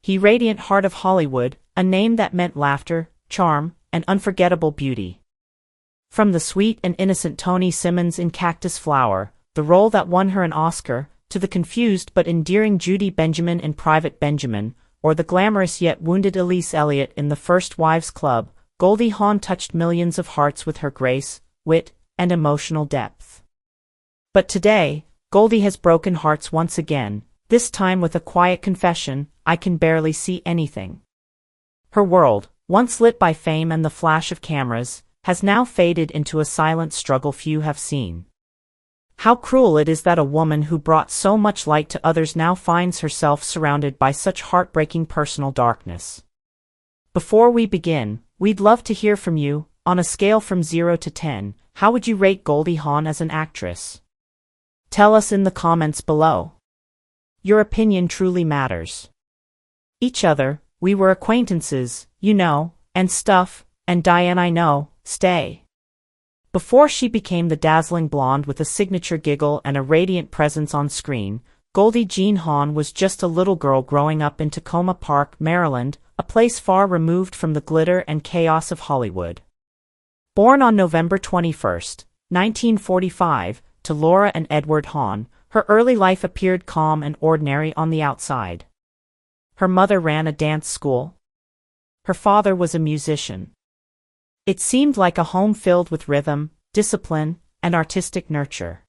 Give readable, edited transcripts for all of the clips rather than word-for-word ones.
he radiant heart of Hollywood, a name that meant laughter, charm, and unforgettable beauty. From the sweet and innocent Toni Simmons in Cactus Flower, the role that won her an Oscar, to the confused but endearing Judy Benjamin in Private Benjamin, or the glamorous yet wounded Elise Elliott in The First Wives Club, Goldie Hawn touched millions of hearts with her grace, wit, and emotional depth. But today, Goldie has broken hearts once again, this time with a quiet confession: "I can barely see anything." Her world, once lit by fame and the flash of cameras, has now faded into a silent struggle few have seen. How cruel it is that a woman who brought so much light to others now finds herself surrounded by such heartbreaking personal darkness. Before we begin, we'd love to hear from you. On a scale from 0 to 10, how would you rate Goldie Hawn as an actress? Tell us in the comments below. Your opinion truly matters. Each other, we were acquaintances, you know, and stuff, and Diane I know, stay. Before she became the dazzling blonde with a signature giggle and a radiant presence on screen, Goldie Jean Hawn was just a little girl growing up in Tacoma Park, Maryland, a place far removed from the glitter and chaos of Hollywood. Born on November 21, 1945, to Laura and Edward Hawn, her early life appeared calm and ordinary on the outside. Her mother ran a dance school. Her father was a musician. It seemed like a home filled with rhythm, discipline, and artistic nurture.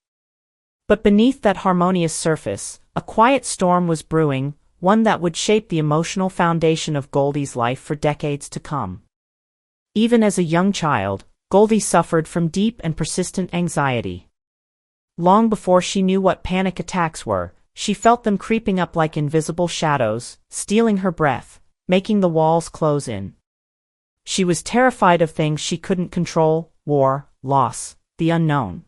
But beneath that harmonious surface, a quiet storm was brewing, one that would shape the emotional foundation of Goldie's life for decades to come. Even as a young child, Goldie suffered from deep and persistent anxiety. Long before she knew what panic attacks were, she felt them creeping up like invisible shadows, stealing her breath, making the walls close in. She was terrified of things she couldn't control: war, loss, the unknown.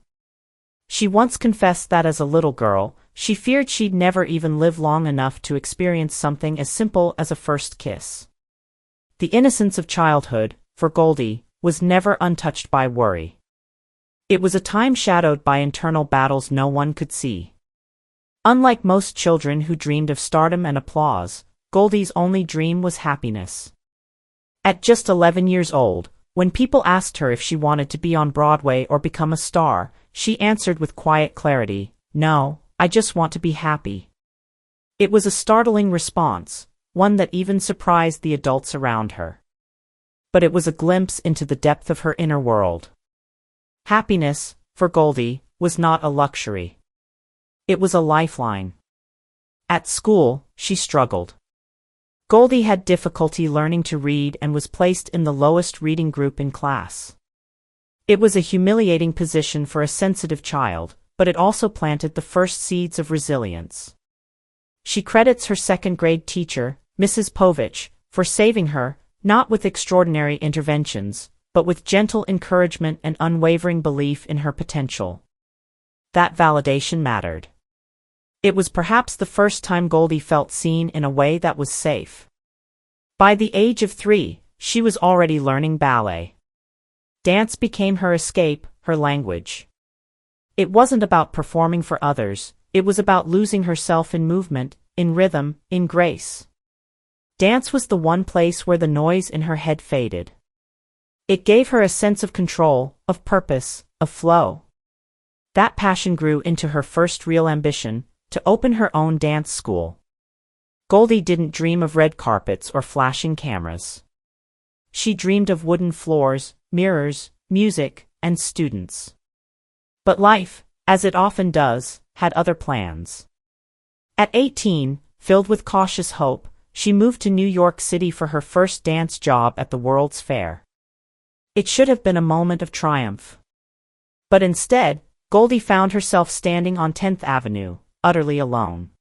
She once confessed that as a little girl, she feared she'd never even live long enough to experience something as simple as a first kiss. The innocence of childhood, for Goldie, was never untouched by worry. It was a time shadowed by internal battles no one could see. Unlike most children who dreamed of stardom and applause, Goldie's only dream was happiness. At just 11 years old, when people asked her if she wanted to be on Broadway or become a star, she answered with quiet clarity, "No, I just want to be happy." It was a startling response, one that even surprised the adults around her. But it was a glimpse into the depth of her inner world. Happiness, for Goldie, was not a luxury. It was a lifeline. At school, she struggled. Goldie had difficulty learning to read and was placed in the lowest reading group in class. It was a humiliating position for a sensitive child, but it also planted the first seeds of resilience. She credits her second-grade teacher, Mrs. Povich, for saving her, not with extraordinary interventions, but with gentle encouragement and unwavering belief in her potential. That validation mattered. It was perhaps the first time Goldie felt seen in a way that was safe. By the age of 3, she was already learning ballet. Dance became her escape, her language. It wasn't about performing for others, it was about losing herself in movement, in rhythm, in grace. Dance was the one place where the noise in her head faded. It gave her a sense of control, of purpose, of flow. That passion grew into her first real ambition, to open her own dance school. Goldie didn't dream of red carpets or flashing cameras. She dreamed of wooden floors, mirrors, music, and students. But life, as it often does, had other plans. At 18, filled with cautious hope, she moved to New York City for her first dance job at the World's Fair. It should have been a moment of triumph. But instead, Goldie found herself standing on 10th Avenue, utterly alone.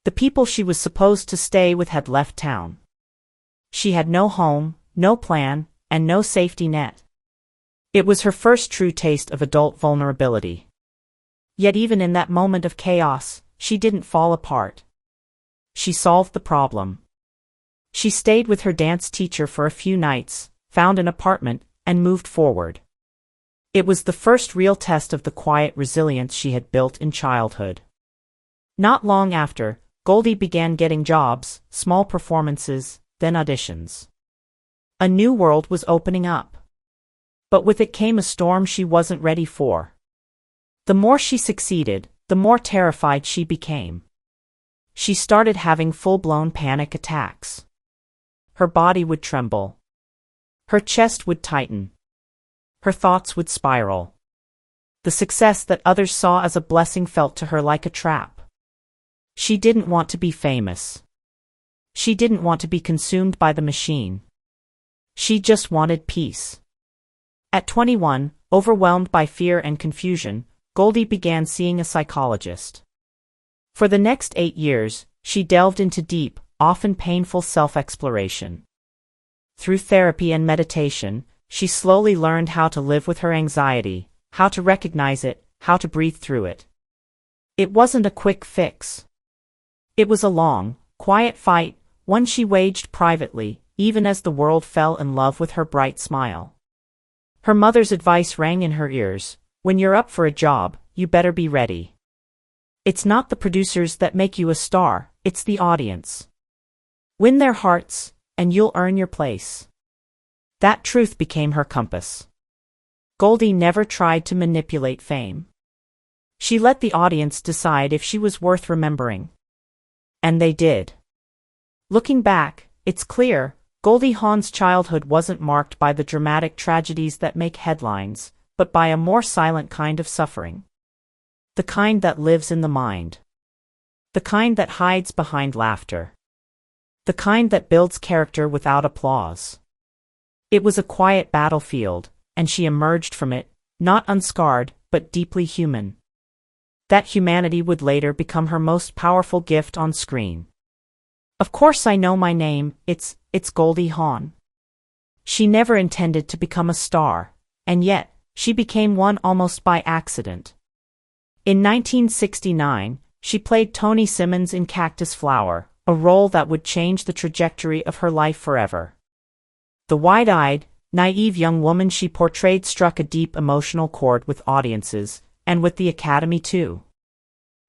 The people she was supposed to stay with had left town. She had no home, no plan, and no safety net. It was her first true taste of adult vulnerability. Yet even in that moment of chaos, she didn't fall apart. She solved the problem. She stayed with her dance teacher for a few nights, found an apartment, and moved forward. It was the first real test of the quiet resilience she had built in childhood. Not long after, Goldie began getting jobs, small performances, then auditions. A new world was opening up. But with it came a storm she wasn't ready for. The more she succeeded, the more terrified she became. She started having full-blown panic attacks. Her body would tremble. Her chest would tighten. Her thoughts would spiral. The success that others saw as a blessing felt to her like a trap. She didn't want to be famous. She didn't want to be consumed by the machine. She just wanted peace. At 21, overwhelmed by fear and confusion, Goldie began seeing a psychologist. For the next 8 years, she delved into deep, often painful self-exploration. Through therapy and meditation, she slowly learned how to live with her anxiety, how to recognize it, how to breathe through it. It wasn't a quick fix. It was a long, quiet fight, one she waged privately, even as the world fell in love with her bright smile. Her mother's advice rang in her ears: when you're up for a job, you better be ready. It's not the producers that make you a star, it's the audience. Win their hearts, and you'll earn your place. That truth became her compass. Goldie never tried to manipulate fame. She let the audience decide if she was worth remembering. And they did. Looking back, it's clear, Goldie Hawn's childhood wasn't marked by the dramatic tragedies that make headlines, but by a more silent kind of suffering. The kind that lives in the mind. The kind that hides behind laughter. The kind that builds character without applause. It was a quiet battlefield, and she emerged from it, not unscarred, but deeply human. That humanity would later become her most powerful gift on screen. Of course I know my name, it's Goldie Hawn. She never intended to become a star, and yet, she became one almost by accident. In 1969, she played Toni Simmons in Cactus Flower, a role that would change the trajectory of her life forever. The wide-eyed, naive young woman she portrayed struck a deep emotional chord with audiences, and with the Academy too.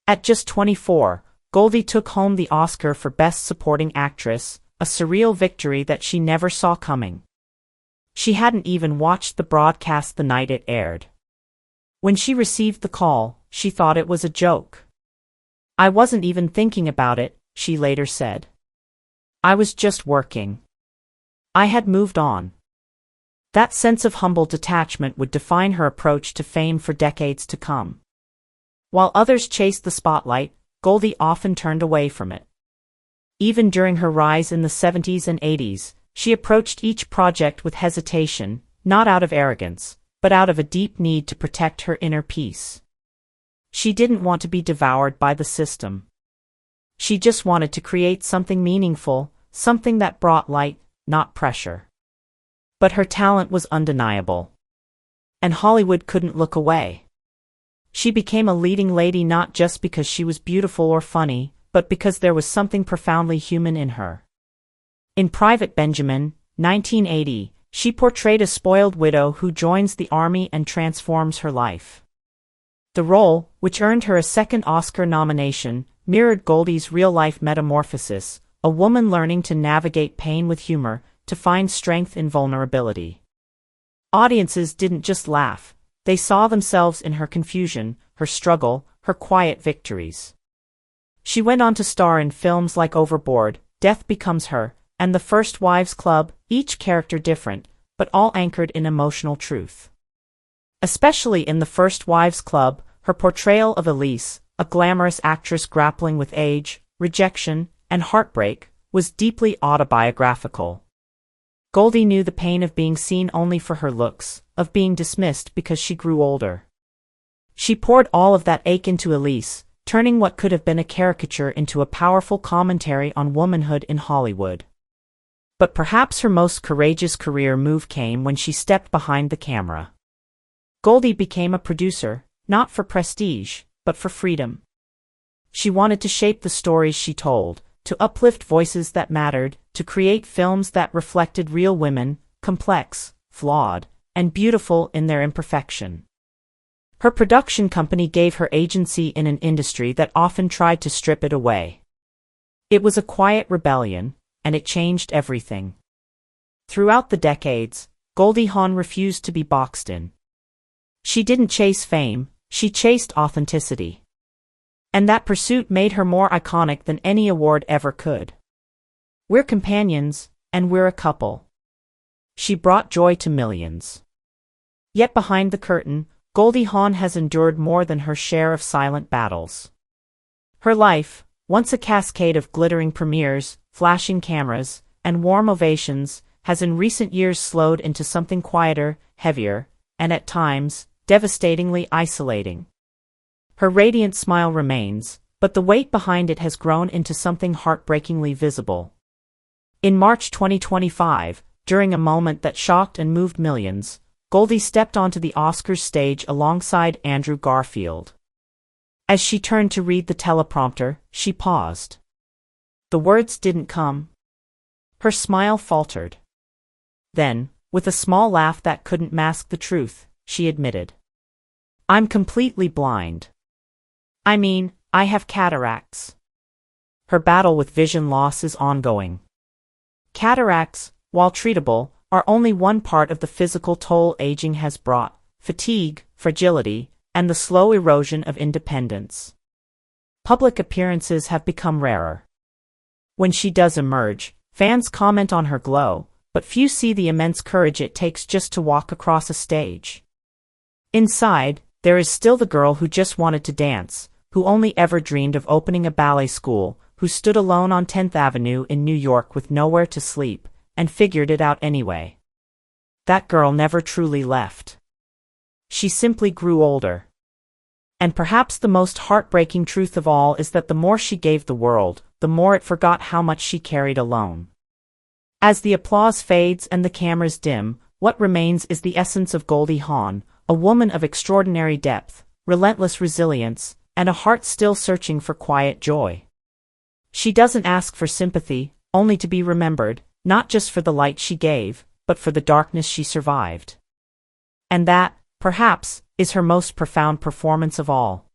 At just 24, Goldie took home the Oscar for Best Supporting Actress, a surreal victory that she never saw coming. She hadn't even watched the broadcast the night it aired. When she received the call, she thought it was a joke. "I wasn't even thinking about it," she later said. "I was just working. I had moved on." That sense of humble detachment would define her approach to fame for decades to come. While others chased the spotlight, Goldie often turned away from it. Even during her rise in the 70s and 80s, she approached each project with hesitation, not out of arrogance, but out of a deep need to protect her inner peace. She didn't want to be devoured by the system. She just wanted to create something meaningful, something that brought light, not pressure. But her talent was undeniable. And Hollywood couldn't look away. She became a leading lady not just because she was beautiful or funny, but because there was something profoundly human in her. In Private Benjamin, 1980, she portrayed a spoiled widow who joins the army and transforms her life. The role, which earned her a second Oscar nomination, mirrored Goldie's real-life metamorphosis, a woman learning to navigate pain with humor, to find strength in vulnerability. Audiences didn't just laugh, they saw themselves in her confusion, her struggle, her quiet victories. She went on to star in films like Overboard, Death Becomes Her, and The First Wives Club, each character different, but all anchored in emotional truth. Especially in The First Wives Club, her portrayal of Elise, a glamorous actress grappling with age, rejection, and heartbreak, was deeply autobiographical. Goldie knew the pain of being seen only for her looks, of being dismissed because she grew older. She poured all of that ache into Elise, turning what could have been a caricature into a powerful commentary on womanhood in Hollywood. But perhaps her most courageous career move came when she stepped behind the camera. Goldie became a producer, not for prestige, but for freedom. She wanted to shape the stories she told, to uplift voices that mattered, to create films that reflected real women, complex, flawed, and beautiful in their imperfection. Her production company gave her agency in an industry that often tried to strip it away. It was a quiet rebellion, and it changed everything. Throughout the decades, Goldie Hawn refused to be boxed in. She didn't chase fame, she chased authenticity. And that pursuit made her more iconic than any award ever could. We're companions, and we're a couple. She brought joy to millions. Yet behind the curtain, Goldie Hawn has endured more than her share of silent battles. Her life, once a cascade of glittering premieres, flashing cameras, and warm ovations, has in recent years slowed into something quieter, heavier, and at times, devastatingly isolating. Her radiant smile remains, but the weight behind it has grown into something heartbreakingly visible. In March 2025, during a moment that shocked and moved millions, Goldie stepped onto the Oscars stage alongside Andrew Garfield. As she turned to read the teleprompter, she paused. The words didn't come. Her smile faltered. Then, with a small laugh that couldn't mask the truth, she admitted, "I'm completely blind. I mean, I have cataracts." Her battle with vision loss is ongoing. Cataracts, while treatable, are only one part of the physical toll aging has brought: fatigue, fragility, and the slow erosion of independence. Public appearances have become rarer. When she does emerge, fans comment on her glow, but few see the immense courage it takes just to walk across a stage. Inside, there is still the girl who just wanted to dance, who only ever dreamed of opening a ballet school, who stood alone on 10th Avenue in New York with nowhere to sleep, and figured it out anyway. That girl never truly left. She simply grew older. And perhaps the most heartbreaking truth of all is that the more she gave the world, the more it forgot how much she carried alone. As the applause fades and the cameras dim, what remains is the essence of Goldie Hawn, a woman of extraordinary depth, relentless resilience, and a heart still searching for quiet joy. She doesn't ask for sympathy, only to be remembered, not just for the light she gave, but for the darkness she survived. And that, perhaps, is her most profound performance of all.